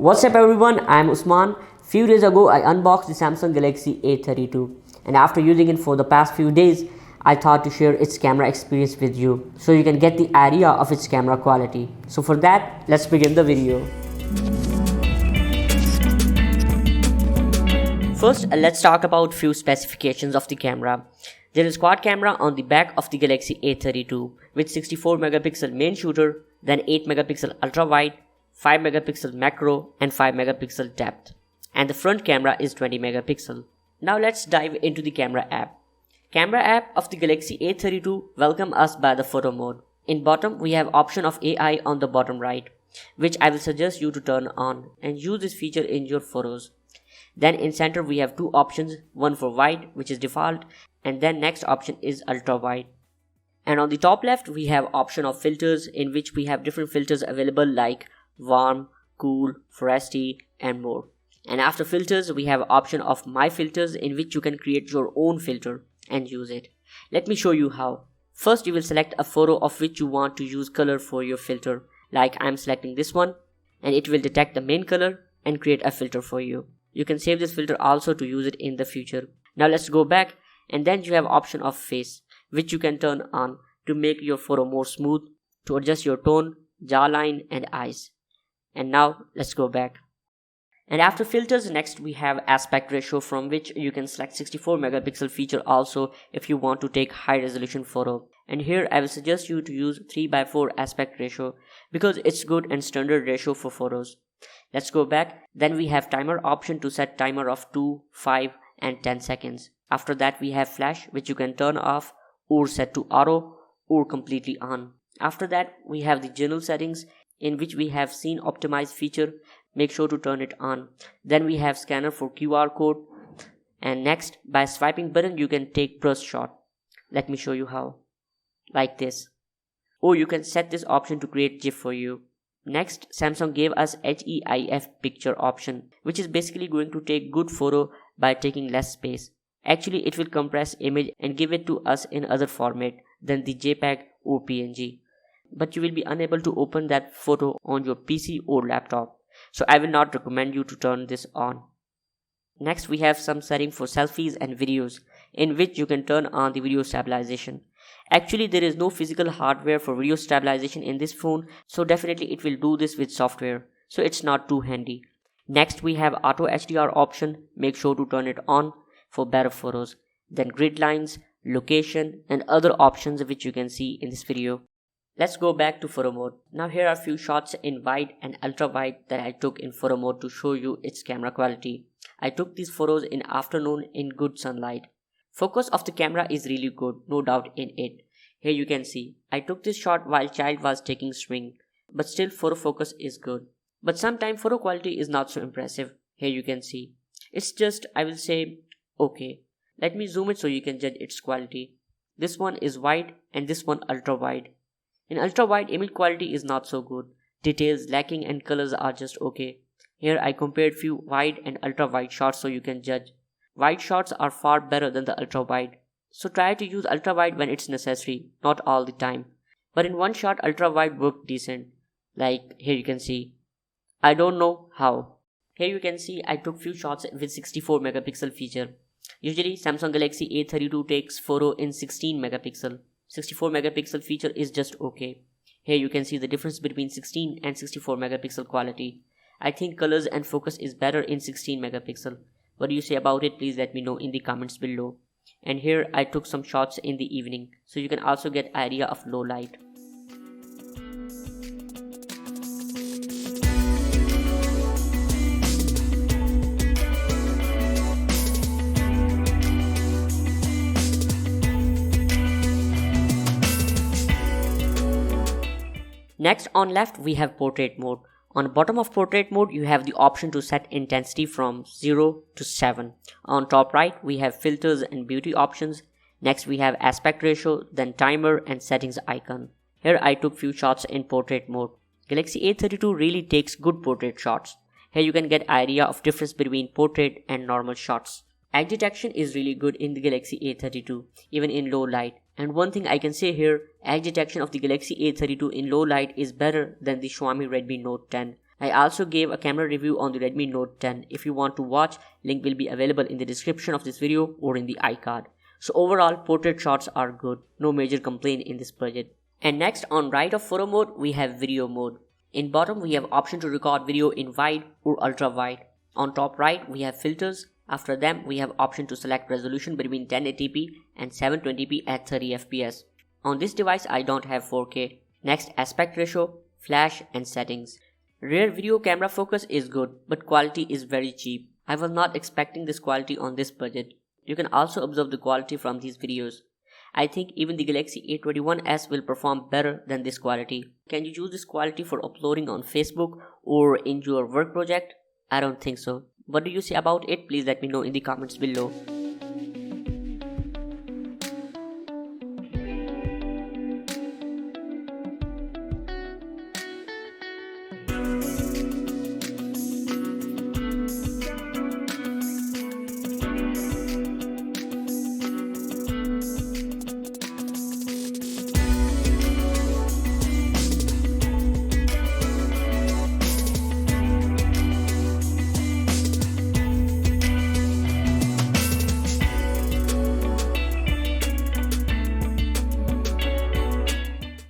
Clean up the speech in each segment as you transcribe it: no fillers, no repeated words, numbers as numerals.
What's up everyone, I'm Usman. Few days ago I unboxed the Samsung Galaxy A32 and after using it for the past few days I thought to share its camera experience with you so you can get the idea of its camera quality. So for that, let's begin the video. First, let's talk about few specifications of the camera. There is quad camera on the back of the Galaxy A32 with 64 megapixel main shooter, then 8 megapixel ultra wide, 5 megapixel macro and 5 megapixel depth, and the front camera is 20 megapixel. Now let's dive into the camera app. Camera app of the Galaxy A32 welcome us by the photo mode. In bottom we have option of AI on the bottom right, which I will suggest you to turn on and use this feature in your photos. Then in center we have two options, one for wide which is default, and then next option is ultra wide. And on the top left we have option of filters, in which we have different filters available like warm, cool, foresty and more. And after filters we have option of my filters, in which you can create your own filter and use it. Let me show you how. First you will select a photo of which you want to use color for your filter, like I'm selecting this one, and it will detect the main color and create a filter for you. You can save this filter also to use it in the future. Now let's go back, and then you have option of face, which you can turn on to make your photo more smooth, to adjust your tone, jawline and eyes. And now let's go back. And after filters, next we have aspect ratio, from which you can select 64 megapixel feature also if you want to take high resolution photo. And here I will suggest you to use 3:4 aspect ratio because it's good and standard ratio for photos. Let's go back. Then we have timer option to set timer of 2, 5 and 10 seconds. After that we have flash, which you can turn off or set to auto or completely on. After that we have the general settings, in which we have scene optimized feature. Make sure to turn it on. Then we have scanner for QR code, and next by swiping button you can take burst shot. Let me show you how. Like this. Or you can set this option to create GIF for you. Next, Samsung gave us HEIF picture option, which is basically going to take good photo by taking less space. Actually it will compress image and give it to us in other format than the JPEG or PNG. But you will be unable to open that photo on your PC or laptop. So I will not recommend you to turn this on. Next we have some setting for selfies and videos, in which you can turn on the video stabilization. Actually there is no physical hardware for video stabilization in this phone, so definitely it will do this with software. So it's not too handy. Next we have auto HDR option. Make sure to turn it on for better photos. Then grid lines, location and other options which you can see in this video. Let's go back to photo mode. Now here are few shots in wide and ultra wide that I took in photo mode to show you its camera quality. I took these photos in afternoon in good sunlight. Focus of the camera is really good, no doubt in it. Here you can see, I took this shot while child was taking swing, but still photo focus is good. But sometimes photo quality is not so impressive. Here you can see. It's just, I will say, okay. Let me zoom it so you can judge its quality. This one is wide and this one ultra wide. In ultra wide, image quality is not so good. Details lacking and colors are just okay. Here I compared few wide and ultra wide shots so you can judge. Wide shots are far better than the ultra wide. So try to use ultra wide when it's necessary, not all the time. But in one shot ultra wide worked decent. Like here you can see. I don't know how. Here you can see I took few shots with 64 megapixel feature. Usually Samsung Galaxy A32 takes photo in 16 megapixel. 64 megapixel feature is just okay. Here you can see the difference between 16 and 64 megapixel quality. I think colors and focus is better in 16 megapixel. What do you say about it? Please let me know in the comments below. And here I took some shots in the evening, so you can also get idea of low light. Next on left we have portrait mode. On the bottom of portrait mode you have the option to set intensity from 0 to 7. On top right we have filters and beauty options. Next we have aspect ratio, then timer and settings icon. Here I took few shots in portrait mode. Galaxy A32 really takes good portrait shots. Here you can get idea of difference between portrait and normal shots. Edge detection is really good in the Galaxy A32, even in low light. And one thing I can say here, edge detection of the Galaxy A32 in low light is better than the Xiaomi Redmi Note 10. I also gave a camera review on the Redmi Note 10. If you want to watch, link will be available in the description of this video or in the iCard. So overall, portrait shots are good. No major complaint in this budget. And next, on right of photo mode, we have video mode. In bottom, we have option to record video in wide or ultra wide. On top right, we have filters. After them, we have option to select resolution between 1080p and 720p at 30 fps. On this device, I don't have 4K. Next, aspect ratio, flash and settings. Rear video camera focus is good, but quality is very cheap. I was not expecting this quality on this budget. You can also observe the quality from these videos. I think even the Galaxy A21s will perform better than this quality. Can you use this quality for uploading on Facebook or in your work project? I don't think so. What do you say about it? Please let me know in the comments below.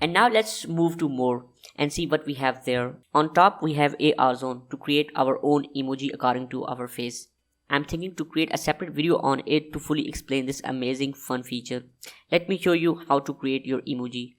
And now let's move to more and see what we have there. On top we have AR zone to create our own emoji according to our face. I'm thinking to create a separate video on it to fully explain this amazing fun feature. Let me show you how to create your emoji.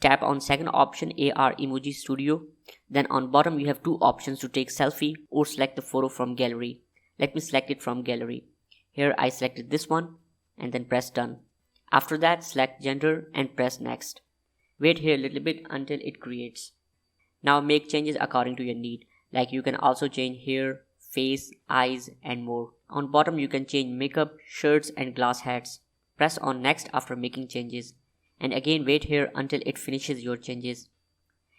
Tap on second option AR Emoji Studio. Then on bottom you have two options to take selfie or select the photo from gallery. Let me select it from gallery. Here I selected this one and then press done. After that select gender and press next. Wait here a little bit until it creates. Now make changes according to your need. Like you can also change hair, face, eyes and more. On bottom you can change makeup, shirts and glass hats. Press on next after making changes. And again wait here until it finishes your changes.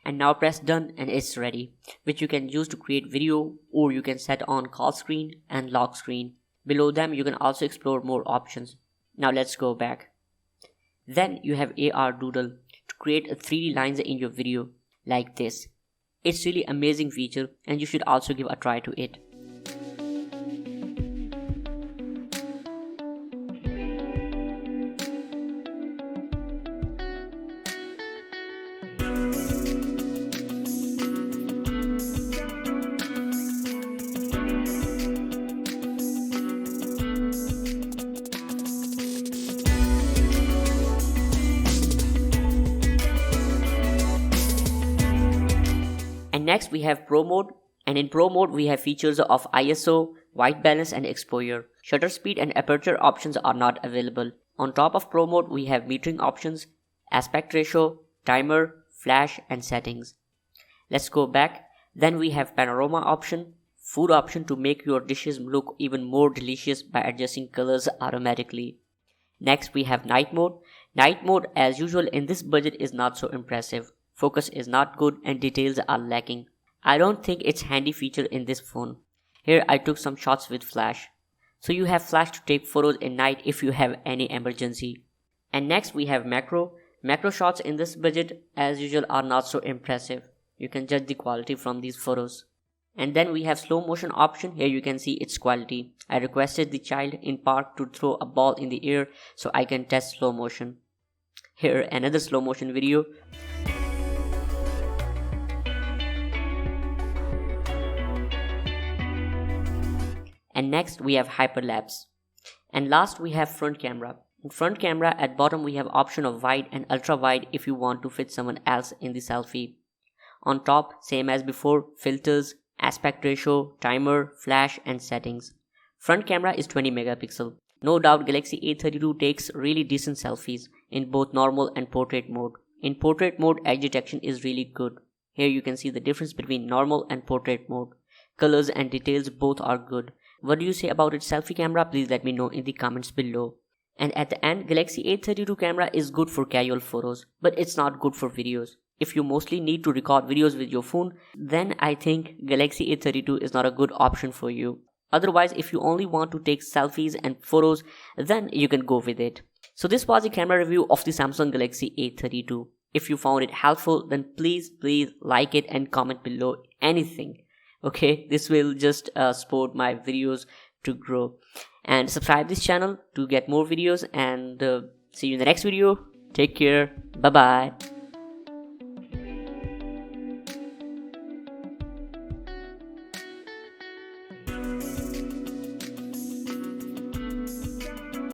And now press done and it's ready. Which you can use to create video or you can set on call screen and lock screen. Below them you can also explore more options. Now let's go back. Then you have AR Doodle. Create a 3D lines in your video like this. It's really amazing feature and you should also give a try to it. And next we have Pro mode, and in Pro mode we have features of ISO, white balance and exposure. Shutter speed and aperture options are not available. On top of Pro mode we have metering options, aspect ratio, timer, flash and settings. Let's go back. Then we have panorama option, food option to make your dishes look even more delicious by adjusting colors automatically. Next we have night mode. Night mode as usual in this budget is not so impressive. Focus is not good and details are lacking. I don't think it's handy feature in this phone. Here I took some shots with flash. So you have flash to take photos in night if you have any emergency. And next we have macro. Macro shots in this budget as usual are not so impressive. You can judge the quality from these photos. And then we have slow motion option. Here you can see its quality. I requested the child in park to throw a ball in the air so I can test slow motion. Here another slow motion video. And next we have hyperlapse. And last we have front camera. In front camera at bottom we have option of wide and ultra wide if you want to fit someone else in the selfie. On top same as before, filters, aspect ratio, timer, flash and settings. Front camera is 20 megapixel. No doubt Galaxy A32 takes really decent selfies in both normal and portrait mode. In portrait mode edge detection is really good. Here you can see the difference between normal and portrait mode. Colors and details both are good. What do you say about its selfie camera? Please let me know in the comments below. And at the end, Galaxy A32 camera is good for casual photos, but it's not good for videos. If you mostly need to record videos with your phone, then I think Galaxy A32 is not a good option for you. Otherwise, if you only want to take selfies and photos, then you can go with it. So this was the camera review of the Samsung Galaxy A32. If you found it helpful, then please like it and comment below anything. Okay, this will just support my videos to grow. And subscribe this channel to get more videos, and see you in the next video. Take care. Bye bye.